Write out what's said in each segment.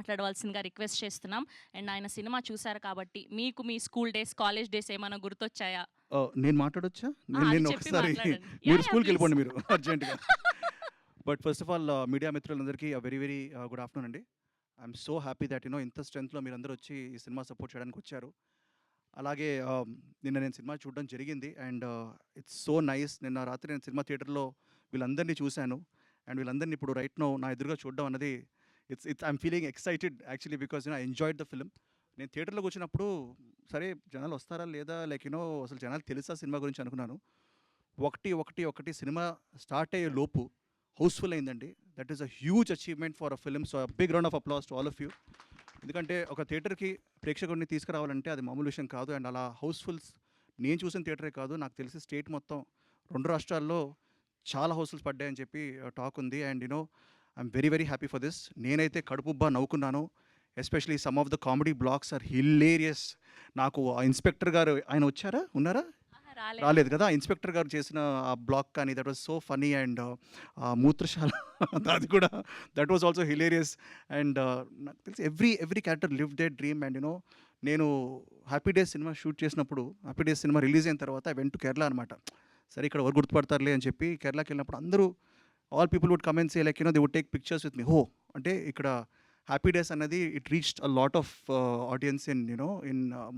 మాట్లాడవలసిందిగా రిక్వెస్ట్ చేస్తున్నాం. అండ్ ఆయన సినిమా చూసారు కాబట్టి మీకు మీ స్కూల్ డేస్, కాలేజ్ డేస్ ఏమైనా గుర్తొచ్చాయా? నేను మాట్లాడొచ్చా? అది నేను చెప్పి ఒకసారి మాట్లాడండి. మీరు ప్లీజ్. స్కూల్‌కెళ్ళిపోండి మీరు అర్జెంట్‌గా. But first of all media మిత్రులందరికీ వెరీ వెరీ గుడ్ ఆఫ్టర్‌నూన్ అండి. ఐయామ్ సో హ్యాపీ థట్ ఇంత స్ట్రెంగ్త్‌లో మీరందరూ వచ్చి ఈ సినిమా సపోర్ట్ చేయడానికొచ్చారు. అలాగే నిన్న నేను సినిమా చూడడం జరిగింది. And it's so nice. నిన్న రాత్రి నేను సినిమా థియేటర్‌లో వీళ్ళందరినీ చూశాను. అండ్ వీళ్ళందరినీ ఇప్పుడు రైట్ నౌ నా ఎదురుగా చూడడం అన్నది it's I'm feeling excited actually because I enjoyed the film. నేను థియేటర్‌లోకి వచ్చినప్పుడు సరే జనాలు వస్తారా లేదా అసలు జనాలు తెలుసా సినిమా గురించి అనుకున్నాను. ఒకటి సినిమా స్టార్ట్ అయ్యే లోపు హౌస్‌ఫుల్ అయిందండి. That is a huge achievement for a film. So big round of applause to all of you. ఎందుకంటే ఒక థియేటర్‌కి ప్రేక్షకుడిని తీసుకురావాలంటే అది మామూలు విషయం కాదు. అండ్ అలా హౌస్‌ఫుల్స్ నేను చూసిన థియేటరే కాదు, నాకు తెలిసి స్టేట్ మొత్తం 2 రాష్ట్రాల్లో చాలా హౌస్‌ఫుల్స్ పడ్డాయని చెప్పి టాక్ ఉంది. And I'm very very happy for this. నేనైతే కడుపుబ్బా నవ్వుకున్నాను. Especially some of the comedy blocks are hilarious. నాకు ఆ ఇన్స్పెక్టర్ గారు ఆయన వచ్చారా? ఉన్నారా? రాలేదు కదా! ఇన్స్పెక్టర్ గారు చేసిన ఆ బ్లాక్ కానీ that was so funny. And మూత్రశాల అది కూడా that was also hilarious. And నాకు తెలిసి every character live their dream. And నేను హ్యాపీ డేస్ సినిమా షూట్ చేసినప్పుడు, హ్యాపీ డేస్ సినిమా రిలీజ్ అయిన తర్వాత ఐ వెంట్ టు కేరళ అనమాట. సరే ఇక్కడ ఎవరు గుర్తుపడతారులే అని చెప్పి కేరళకి వెళ్ళినప్పుడు అందరూ all people would come and say like they would take pictures with me. అంటే ఇక్కడ హ్యాపీ డేస్ అన్నది it reached a lot of audience in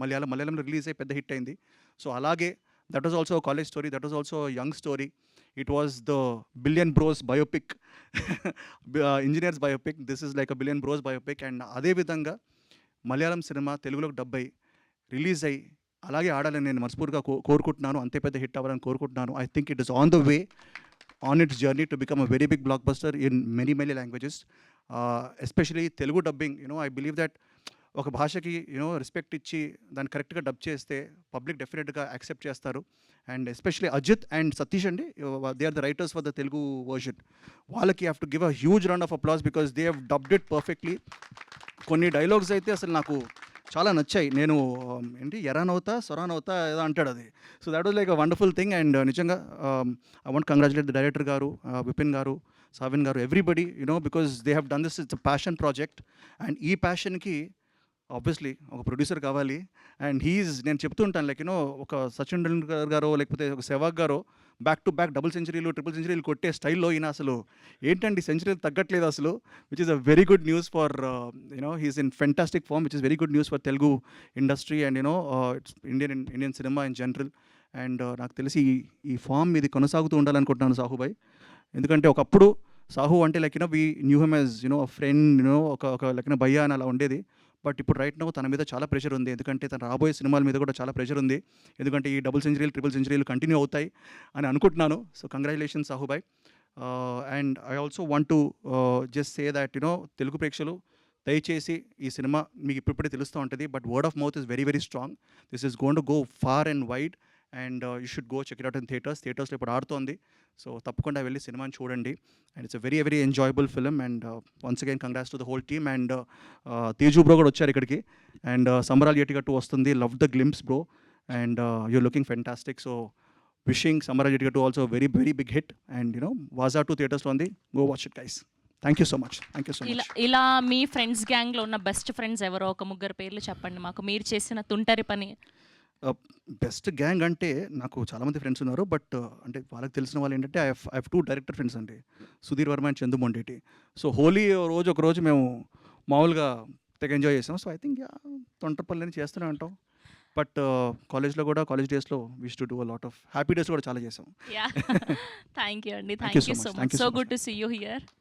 మలయాళంలో రిలీజ్ అయ్యి పెద్ద హిట్ అయింది. సో అలాగే that was also college story, that was also young story. It was the billion bros biopic, engineers biopic. This is like a billion bros biopic. And అదేవిధంగా మలయాళం సినిమా తెలుగులోకి dub అయ్యి release అయ్యి అలాగే ఆడాలని నేను మనస్ఫూర్తిగా కోరుకుంటున్నాను. అంతే పెద్ద హిట్ అవ్వాలని కోరుకుంటున్నాను. I think it is on the way on its journey to become a very big blockbuster in many languages, especially Telugu dubbing. I believe that ఒక భాషకి రెస్పెక్ట్ ఇచ్చి దాన్ని కరెక్ట్గా డబ్ చేస్తే పబ్లిక్ డెఫినెట్గా యాక్సెప్ట్ చేస్తారు. And especially Ajith and Satish అండి, they are the writers for the Telugu version. వాళ్ళకి have to give a huge round of applause because they have dubbed it perfectly. కొన్ని డైలాగ్స్ అయితే అసలు నాకు చాలా నచ్చాయి. నేను ఎరానవుతా సొరానవుతా ఏదో అంటాడు అది. So that was like a wonderful thing. And నిజంగా I want congratulate the director గారు, విపిన్ గారు, సావిన్ గారు, everybody because they have done this. It's a passion project. And ఈ ప్యాషన్కి ఆబ్వియస్లీ ఒక ప్రొడ్యూసర్ కావాలి. అండ్ నేను చెప్తూ ఉంటాను లైక్ ఒక సచిన్ టెండూల్కర్ గారో లేకపోతే ఒక సెవాగ్ గారో బ్యాక్ టు బ్యాక్ డబుల్ సెంచరీలు, ట్రిపుల్ సెంచరీలు కొట్టే స్టైల్లో ఈయన అసలు ఏంటండి సెంచరీలు తగ్గట్లేదు అసలు, which is a very good news for his in fantastic form, which is very good news for Telugu industry and it's Indian cinema in general. And నాకు తెలిసి ఈ ఫామ్ ఇది కొనసాగుతూ ఉండాలనుకుంటున్నాను సాహుబాయ్. ఎందుకంటే ఒకప్పుడు సాహు అంటే like we knew him as a friend, ఒక లైక్ భయ్యా అని అలా ఉండేది. బట్ ఇప్పుడు రైట్ నౌ తన మీద చాలా ప్రెషర్ ఉంది. ఎందుకంటే తన రాబోయే సినిమాల మీద కూడా చాలా ప్రెషర్ ఉంది. ఎందుకంటే ఈ డబుల్ సెంచరీలు, ట్రిపుల్ సెంచరీలు కంటిన్యూ అవుతాయి అని అనుకుంటున్నాను. సో కంగ్రాచులేషన్స్ సాహుబాయ్. And I also want to just say that Telugu ప్రేక్షకులు దయచేసి ఈ సినిమా మీకు ఇప్పుడిప్పుడే తెలుస్తూ ఉంటుంది. But word of mouth is very very strong. This is gonna go far and wide. And you should go check it out in థియేటర్స్లో ఇప్పుడు ఆడుతోంది. సో తప్పకుండా వెళ్ళి సినిమాని చూడండి. And it's a very very enjoyable film. And once again congrats to the whole team. And Teju bro కూడా వచ్చారు ఇక్కడికి. అండ్ సంబరాలు ఎటిగట్టు వస్తుంది, love the glimpse bro. And you're looking fantastic. So wishing Sambaralu Etigattu also very very big hit. And వాజా 2 థియేటర్స్లో ఉంది, go watch it guys. Thank you so much. ఇలా మీ friends గ్యాంగ్లో ఉన్న బెస్ట్ ఫ్రెండ్స్ ఎవరో ఒక ముగ్గురు పేర్లు చెప్పండి మాకు, మీరు చేసిన తుంటరి పని. బెస్ట్ గ్యాంగ్ అంటే నాకు చాలామంది ఫ్రెండ్స్ ఉన్నారు. బట్ అంటే వాళ్ళకి తెలిసిన వాళ్ళు ఏంటంటే ఐ హ్యావ్ 2 డైరెక్టర్ ఫ్రెండ్స్ అండి, సుధీర్ వర్మ అండ్ చందు మొండేటి. సో హోలీ ఒకరోజు మేము మామూలుగా తెగ ఎంజాయ్ చేసాం. సో ఐ థింక్ తొంటపల్లి అని చేస్తూనే ఉంటాం. బట్ కాలేజ్లో కూడా కాలేజ్ డేస్లో we used to do a lot of happy days కూడా చాలా చేసాం. థ్యాంక్ యూ అండి, thank you so much. So good to see you here.